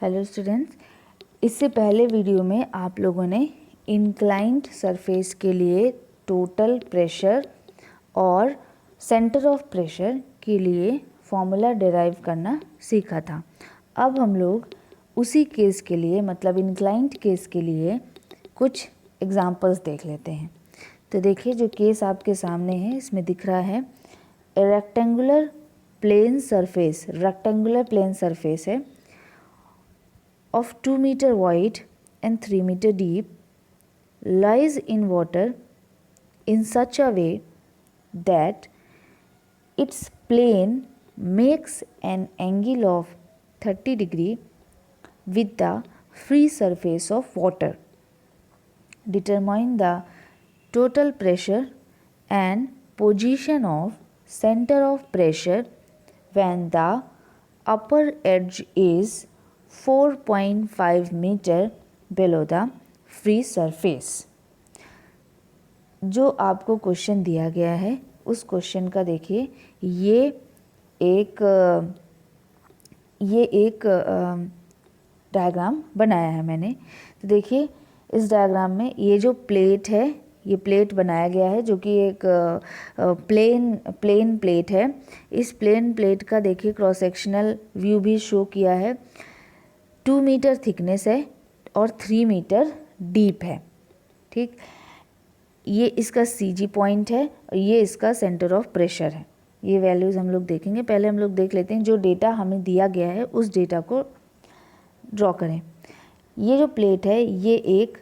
Hello students, इससे पहले video में आप लोगों ने इंक्लाइंड सरफेस के लिए टोटल प्रेशर और सेंटर ऑफ प्रेशर के लिए फॉर्मूला डिराइव करना सीखा था। अब हम लोग उसी केस के लिए मतलब इंक्लाइंड केस के लिए कुछ एग्जांपल्स देख लेते हैं। तो देखिए, जो केस आपके सामने है इसमें दिख रहा है रेक्टेंगुलर प्लेन सरफेस है of 2 meter wide and 3 meter deep lies in water in such a way that its plane makes an angle of 30 degree with the free surface of water. Determine the total pressure and position of center of pressure when the upper edge is 4.5 metre below the free surface। जो आपको question दिया गया है उस question का देखिए, ये एक डायग्राम बनाया है मैंने। तो देखिए, इस डायग्राम में ये जो प्लेट है, ये प्लेट बनाया गया है जो कि एक प्लेन प्लेट है। इस प्लेन प्लेट का देखिए क्रॉस सेक्शनल व्यू भी शो किया है। 2 मीटर थिकनेस है और 3 मीटर डीप है। ठीक, ये इसका CG पॉइंट है और ये इसका सेंटर ऑफ प्रेशर है। ये वैल्यूज़ हम लोग देखेंगे। पहले हम लोग देख लेते हैं जो डेटा हमें दिया गया है उस डेटा को ड्रॉ करें। ये जो प्लेट है ये एक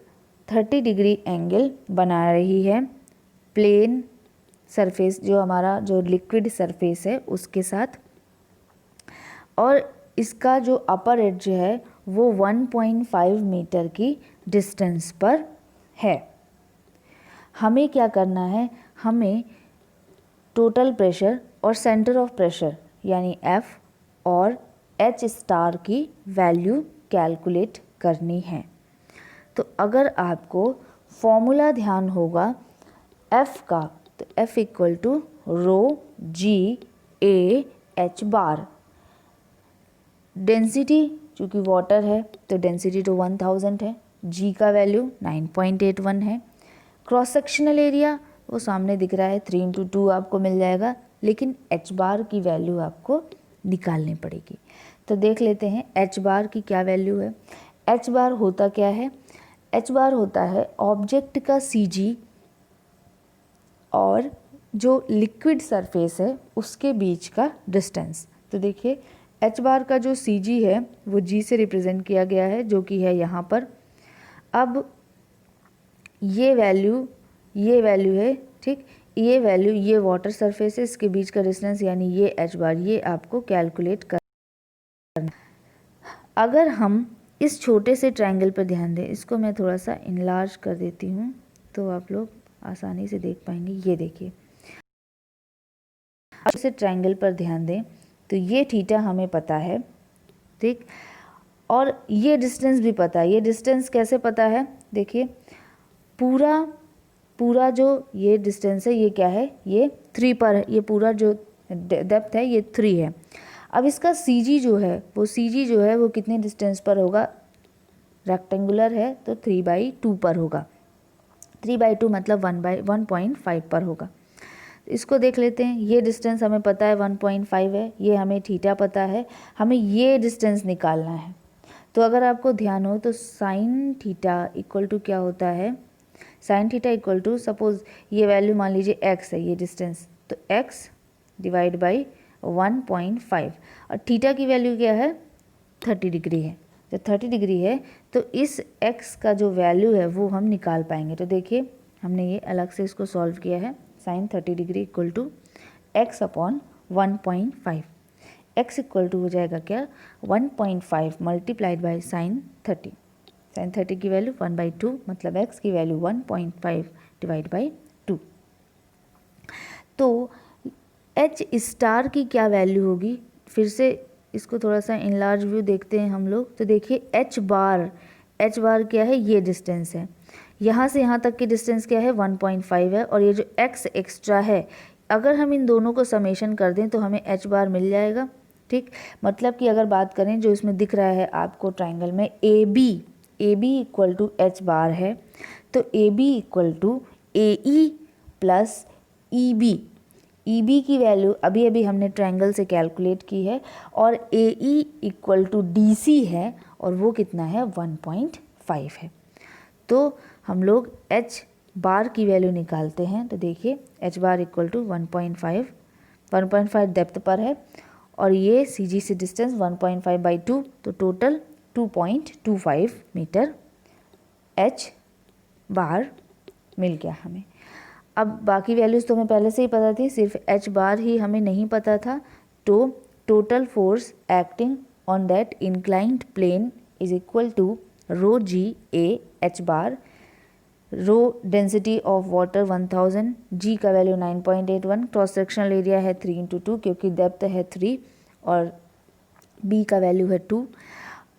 30 डिग्री एंगल बना रही है प्लेन सरफेस, जो हमारा जो लिक्विड सरफेस है उसके साथ, और इसका जो अपर एज है वो 1.5 मीटर की डिस्टेंस पर है। हमें क्या करना है, हमें टोटल प्रेशर और सेंटर ऑफ प्रेशर यानी F और H स्टार की वैल्यू कैलकुलेट करनी है। तो अगर आपको फॉर्मूला ध्यान होगा F का, तो F equal to rho G A H bar. Density चूँकि वाटर है तो डेंसिटी तो 1000 है, G का वैल्यू 9.81 है। क्रॉस सेक्शनल एरिया वो सामने दिख रहा है, 3 × 2 आपको मिल जाएगा, लेकिन H बार की वैल्यू आपको निकालनी पड़ेगी। तो देख लेते हैं H बार की क्या वैल्यू है। H बार होता क्या है, H बार होता है ऑब्जेक्ट का CG और जो लिक्विड सरफेस है उसके बीच का डिस्टेंस। तो देखिए, H बार का जो CG है वो G से रिप्रेजेंट किया गया है जो कि है यहाँ पर। अब ये वैल्यू है, ठीक, ये वैल्यू, ये वाटर सरफेस है, इसके बीच का डिस्टेंस यानी ये H बार, ये आपको कैलकुलेट करना। अगर हम इस छोटे से ट्रायंगल पर ध्यान दें, इसको मैं थोड़ा सा इनलार्ज कर देती हूँ तो आप लोग आसानी से देख पाएंगे। ये देखिए, इस ट्रायंगल पर ध्यान दें तो ये थीटा हमें पता है, ठीक, और ये डिस्टेंस भी पता है। ये डिस्टेंस कैसे पता है, देखिए पूरा जो ये डिस्टेंस है ये क्या है, ये 3 पर है। ये पूरा जो डेप्थ है ये 3 है। अब इसका CG जो है वो कितने डिस्टेंस पर होगा, रेक्टेंगुलर है तो 3/2 पर होगा। 3/2 मतलब 1/1.5 पर होगा। इसको देख लेते हैं। ये डिस्टेंस हमें पता है 1.5 है, ये हमें थीटा पता है, हमें ये डिस्टेंस निकालना है। तो अगर आपको ध्यान हो तो साइन थीटा इक्वल टू क्या होता है, sine theta equal to, suppose ये वैल्यू मान लीजिए x है, ये डिस्टेंस, तो x डिवाइड बाई 1.5 और थीटा की वैल्यू क्या है, 30 डिग्री है। जब 30 डिग्री है तो इस x का जो वैल्यू है वो हम निकाल पाएंगे। तो देखिए, हमने ये अलग से इसको सॉल्व किया है। Sine 30 degree equal to x upon 1.5, x equal to हो जाएगा क्या, 1.5 मल्टीप्लाइड बाई साइन 30। साइन 30 की वैल्यू 1/2 मतलब x की वैल्यू 1.5 डिवाइड बाई 2। तो H स्टार की क्या वैल्यू होगी, फिर से इसको थोड़ा सा इनलार्ज व्यू देखते हैं हम लोग। तो देखिए, H बार क्या है, ये डिस्टेंस है, यहाँ से यहाँ तक की डिस्टेंस क्या है, 1.5 है, और ये जो x एक्स्ट्रा है, अगर हम इन दोनों को समेशन कर दें तो हमें H बार मिल जाएगा। ठीक, मतलब कि अगर बात करें जो इसमें दिख रहा है आपको ट्राइंगल में A B equal to H bar है, तो A B equal to A E plus E B की वैल्यू अभी अभी हमने ट्रायंगल से कैलकुलेट की है, और A E equal to D C है, और वो कितना है 1.5 है। तो हम लोग एच बार की वैल्यू निकालते हैं, तो देखिए H bar equal to 1.5 depth पर है, और ये सी जी से डिस्टेंस 1.5/2, तो टोटल 2.25 मीटर एच बार मिल गया हमें। अब बाकी वैल्यूज़ तो हमें पहले से ही पता थी, सिर्फ एच बार ही हमें नहीं पता था। तो total force acting on that inclined plane is equal to rho G A H bar, rho density of water 1000, G का वैल्यू 9.81, क्रॉस सेक्शनल एरिया है 3/2 क्योंकि डेप्थ है 3 और बी का वैल्यू है 2,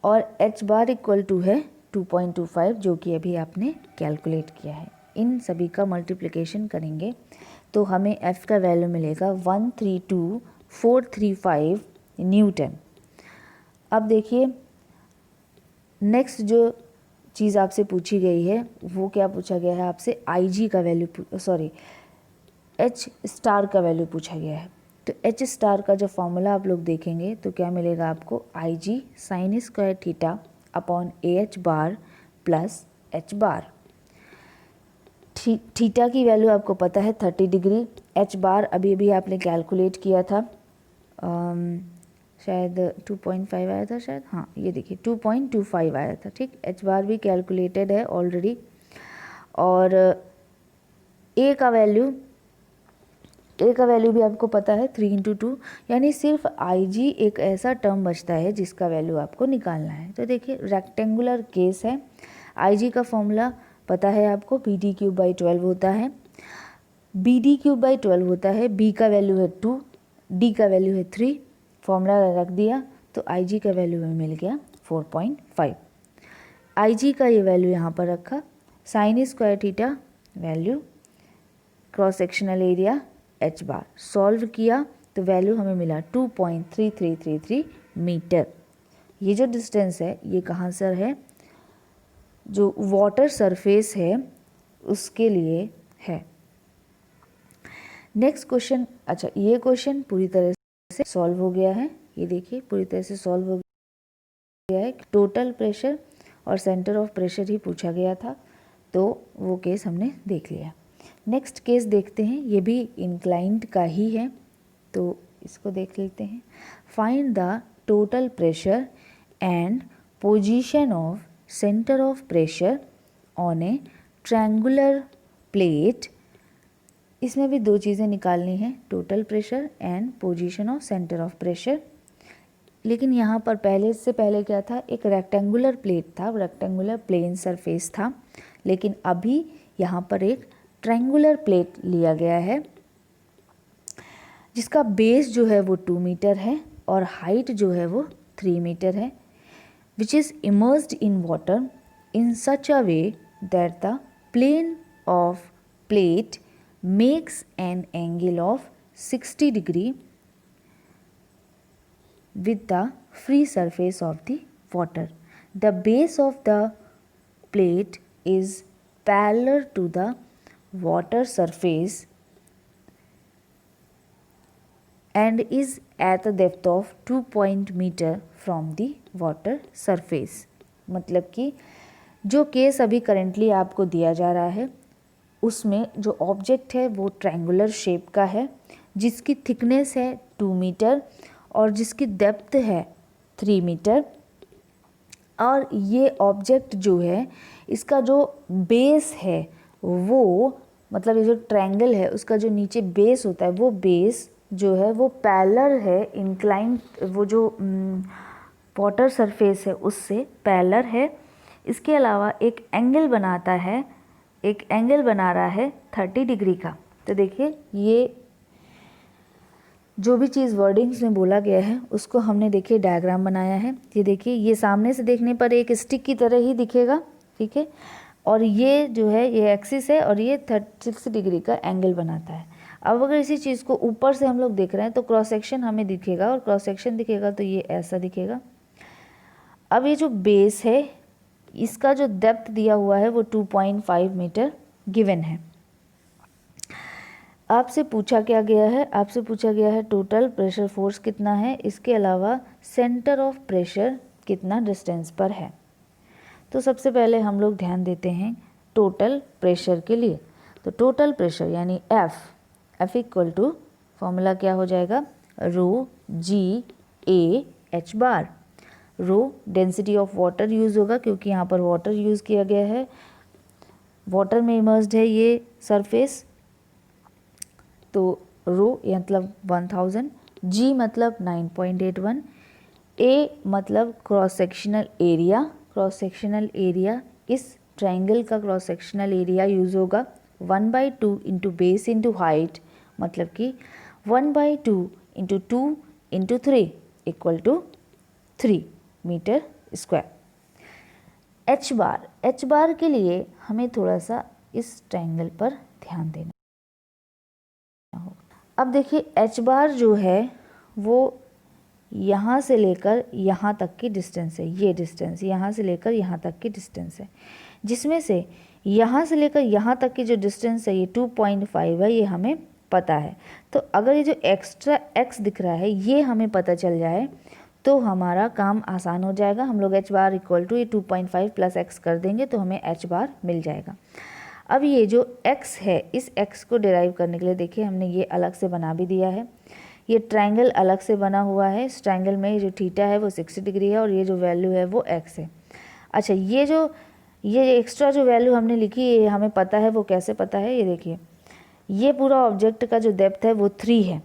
और एच बार इक्वल टू है 2.25 जो कि अभी आपने कैलकुलेट किया है। इन सभी का मल्टीप्लिकेशन करेंगे तो हमें एफ़ का वैल्यू मिलेगा 132,435 न्यूटन। अब देखिए नेक्स्ट जो चीज़ आपसे पूछी गई है वो क्या पूछा गया है आपसे, आई जी का वैल्यू, एच स्टार का वैल्यू पूछा गया है। तो एच स्टार का जो फॉर्मूला आप लोग देखेंगे तो क्या मिलेगा आपको, I G sine square theta upon A H bar plus H bar. Theta की वैल्यू आपको पता है 30 डिग्री, एच बार अभी अभी आपने कैलकुलेट किया था, शायद 2.5 आया था शायद, हाँ ये देखिए 2.25 आया था। ठीक, एच बार भी कैलकुलेटेड है ऑलरेडी, और ए का वैल्यू भी आपको पता है 3/2, यानी सिर्फ आई जी एक ऐसा टर्म बचता है जिसका वैल्यू आपको निकालना है। तो देखिए रेक्टेंगुलर केस है, आई जी का फॉर्मूला पता है आपको, बी डी क्यूब बाई 12 होता है, बी डी क्यूब बाई 12 होता है, बी का वैल्यू है 2, डी का वैल्यू है 3, फॉर्मूला रख दिया तो आई जी का वैल्यू हमें मिल गया 4.5। आई जी का ये वैल्यू यहाँ पर रखा, sine square theta value, cross sectional area H bar, solve किया तो वैल्यू हमें मिला 2.3333 मीटर। ये जो डिस्टेंस है ये कहाँ से है, जो वाटर सरफेस है उसके लिए है। नेक्स्ट क्वेश्चन, अच्छा ये क्वेश्चन पूरी तरह से सॉल्व हो गया है, ये देखिए पूरी तरह से सॉल्व हो गया है। टोटल प्रेशर और सेंटर ऑफ प्रेशर ही पूछा गया था, तो वो केस हमने देख लिया। नेक्स्ट केस देखते हैं, ये भी इंक्लाइंड का ही है, तो इसको देख लेते हैं। Find the total pressure and position of centre of pressure on A triangular plate. इसमें भी दो चीज़ें निकालनी है, total pressure and position of centre of pressure. लेकिन यहाँ पर पहले क्या था, एक रेक्टेंगुलर प्लेट था, रेक्टेंगुलर प्लेन सरफेस था, लेकिन अभी यहाँ पर एक ट्रायंगुलर प्लेट लिया गया है जिसका बेस जो है वो 2 मीटर है और हाइट जो है वो 3 मीटर है, which is immersed in water in such a way that the plane of plate makes an angle of 60 degree with the free surface of the water. The base of the plate is parallel to the water surface and is at a depth of 2 meter from the water surface। मतलब कि जो case अभी currently आपको दिया जा रहा है उसमें जो ऑब्जेक्ट है वो ट्रायंगुलर शेप का है, जिसकी थिकनेस है 2 मीटर और जिसकी डेप्थ है 3 मीटर, और ये ऑब्जेक्ट जो है इसका जो बेस है वो, मतलब ये जो ट्रायंगल है उसका जो नीचे बेस होता है वो बेस जो है वो पैरेलल है इंक्लाइन, वो जो वाटर सरफेस है उससे पैरेलल है। इसके अलावा एक एंगल बनाता है, एक एंगल बना रहा है 30 डिग्री का। तो देखिए ये जो भी चीज़ वर्डिंग्स में बोला गया है उसको हमने देखिए डायग्राम बनाया है। ये देखिए ये सामने से देखने पर एक स्टिक की तरह ही दिखेगा, ठीक है, और ये जो है ये एक्सिस है और ये 36 डिग्री का एंगल बनाता है। अब अगर इसी चीज़ को ऊपर से हम लोग देख रहे हैं तो क्रॉस सेक्शन हमें दिखेगा, और क्रॉस सेक्शन दिखेगा तो ये ऐसा दिखेगा। अब ये जो बेस है इसका जो डेप्थ दिया हुआ है वो 2.5 मीटर गिवन है। आपसे पूछा क्या गया है, आपसे पूछा गया है टोटल प्रेशर फोर्स कितना है, इसके अलावा सेंटर ऑफ प्रेशर कितना डिस्टेंस पर है। तो सबसे पहले हम लोग ध्यान देते हैं टोटल प्रेशर के लिए। तो टोटल प्रेशर यानी F इक्वल टू फॉर्मूला क्या हो जाएगा, rho G A H bar. Rho density of water use होगा क्योंकि यहाँ पर वाटर यूज़ किया गया है, वाटर में इमर्स्ड है ये सरफेस, तो रो मतलब 1000, जी मतलब 9.81, ए मतलब cross sectional area, cross sectional area इस ट्राइंगल का क्रॉस सेक्शनल एरिया यूज़ होगा 1/2 इंटू बेस इंटू हाइट, मतलब कि 1/2 into 2 into 3 equal to 3 metre square. H bar के लिए हमें थोड़ा सा इस ट्राइंगल पर ध्यान देना होगा। अब देखिए एच बार जो है वो यहाँ से लेकर यहाँ तक की डिस्टेंस है, ये डिस्टेंस यहाँ से लेकर यहाँ तक की डिस्टेंस है, जिसमें से यहाँ से लेकर यहाँ तक की जो डिस्टेंस है ये 2.5 है, ये हमें पता है। तो अगर ये जो एक्स्ट्रा x दिख रहा है ये हमें पता चल जाए तो हमारा काम आसान हो जाएगा। हम लोग एच बार इक्वल टू ये 2.5 प्लस x कर देंगे तो हमें एच बार मिल जाएगा। अब ये जो x है इस x को डिराइव करने के लिए देखिए हमने ये अलग से बना भी दिया है, ये ट्रायंगल अलग से बना हुआ है। इस ट्रायंगल में जो थीटा है वो 60 डिग्री है और ये जो वैल्यू है वो x है। अच्छा ये एक्स्ट्रा जो वैल्यू हमने लिखी ये हमें पता है, वो कैसे पता है, ये देखिए ये पूरा ऑब्जेक्ट का जो डेप्थ है वो 3 है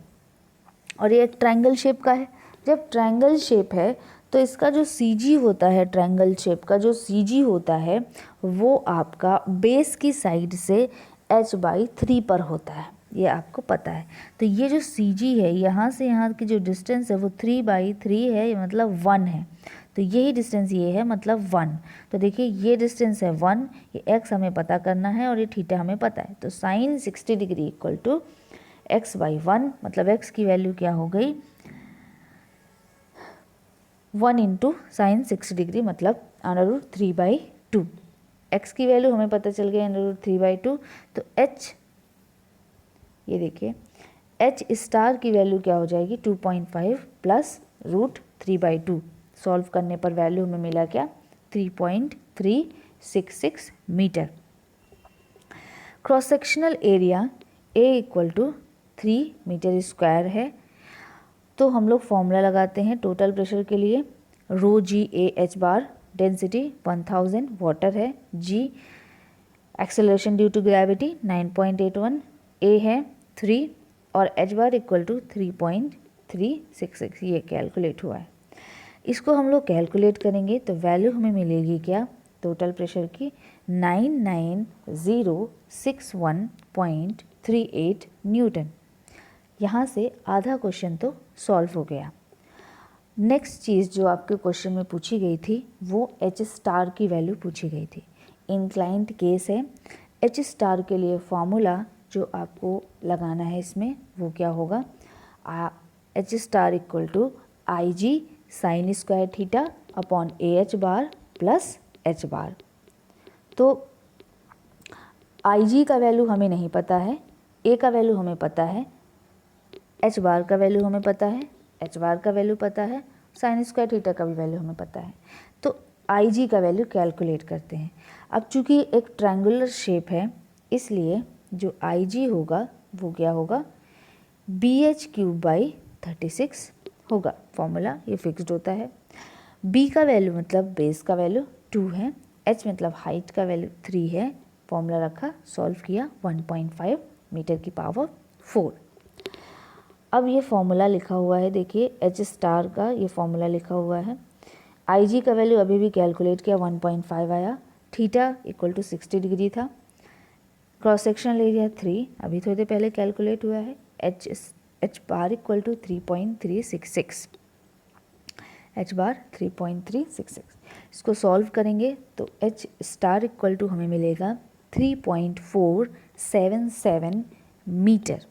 और ये एक ट्रायंगल शेप का है। जब ट्रायंगल शेप है तो इसका जो CG होता है, ट्रायंगल शेप का जो CG होता है वो आपका बेस की साइड से h/3 पर होता है, ये आपको पता है। तो ये जो CG है यहाँ से यहाँ की जो डिस्टेंस है वो 3/3 है, ये मतलब 1 है। तो यही डिस्टेंस ये है मतलब 1। तो देखिए ये डिस्टेंस है 1, ये x हमें पता करना है और ये थीटा हमें पता है। तो sign 60 degree equal to x/1, मतलब x की वैल्यू क्या हो गई 1 इंटू साइन 60 डिग्री मतलब √3/2। x की वैल्यू हमें पता चल गई √3/2। तो h, ये देखिए h स्टार की वैल्यू क्या हो जाएगी 2.5 प्लस √3/2। सॉल्व करने पर वैल्यू हमें मिला क्या 3.366 metre. Cross sectional area A equal to 3 metre square है। तो हम लोग फॉर्मूला लगाते हैं टोटल प्रेशर के लिए, rho G A H bar, density 1000, water है, G acceleration due to gravity 9.81, A है 3 और एच बार इक्वल टू 3.366, ये कैलकुलेट हुआ है। इसको हम लोग कैलकुलेट करेंगे तो वैल्यू हमें मिलेगी क्या टोटल प्रेशर की 99061.38 न्यूटन। यहाँ से आधा क्वेश्चन तो सॉल्व हो गया। नेक्स्ट चीज़ जो आपके क्वेश्चन में पूछी गई थी वो एच स्टार की वैल्यू पूछी गई थी। इंक्लाइंड केस है, एच स्टार के लिए फॉर्मूला जो आपको लगाना है इसमें वो क्या होगा, H star equal to I G sine square theta upon A H bar plus H bar. तो आई जी का वैल्यू हमें नहीं पता है, ए का वैल्यू हमें पता है, एच बार का वैल्यू हमें पता है, एच बार का वैल्यू पता है, साइन स्क्वायर थीटा का भी वैल्यू हमें पता है। तो आई जी का वैल्यू कैलकुलेट करते हैं। अब चूंकि एक ट्रायंगुलर शेप है इसलिए जो आई जी होगा वो क्या होगा BH³/36 होगा। फॉर्मूला ये फिक्स्ड होता है। B का वैल्यू मतलब बेस का वैल्यू 2 है, H मतलब हाइट का वैल्यू 3 है, फॉर्मूला रखा, सॉल्व किया, 1.5 मीटर की पावर 4। अब ये फॉर्मूला लिखा हुआ है, देखिए एच स्टार का ये फॉर्मूला लिखा हुआ है। आई जी का वैल्यू अभी भी कैलकुलेट किया 1.5 आया, थीटा इक्वल टू 60 डिग्री था, क्रॉस सेक्शनल एरिया 3 अभी थोड़ी देर पहले कैलकुलेट हुआ है, H bar equal to 3.366, H bar 3.366। इसको सॉल्व करेंगे तो एच स्टार इक्वल टू हमें मिलेगा 3.477 मीटर।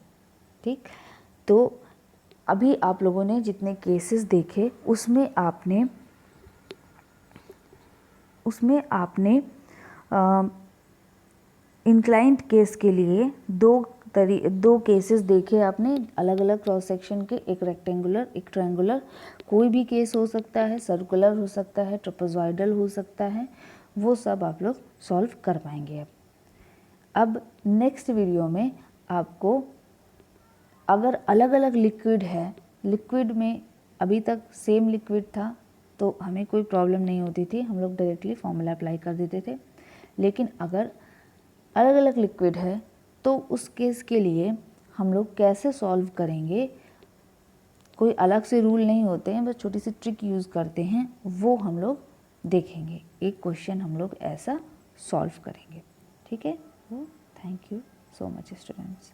ठीक। तो अभी आप लोगों ने जितने केसेस देखे उसमें आपने इंक्लाइंड केस के लिए दो केसेस देखे आपने, अलग अलग क्रॉस सेक्शन के, एक रेक्टेंगुलर एक ट्रायंगुलर। कोई भी केस हो सकता है, सर्कुलर हो सकता है, ट्रापेजॉइडल हो सकता है, वो सब आप लोग सॉल्व कर पाएंगे। अब नेक्स्ट वीडियो में आपको, अगर अलग अलग लिक्विड है, लिक्विड में अभी तक सेम लिक्विड था तो हमें कोई प्रॉब्लम नहीं होती थी, हम लोग डायरेक्टली फॉर्मूला अप्लाई कर देते थे। लेकिन अगर अलग अलग लिक्विड है तो उस केस के लिए हम लोग कैसे सॉल्व करेंगे, कोई अलग से रूल नहीं होते हैं, बस छोटी सी ट्रिक यूज़ करते हैं, वो हम लोग देखेंगे। एक क्वेश्चन हम लोग ऐसा सॉल्व करेंगे, ठीक है। Thank you so much students.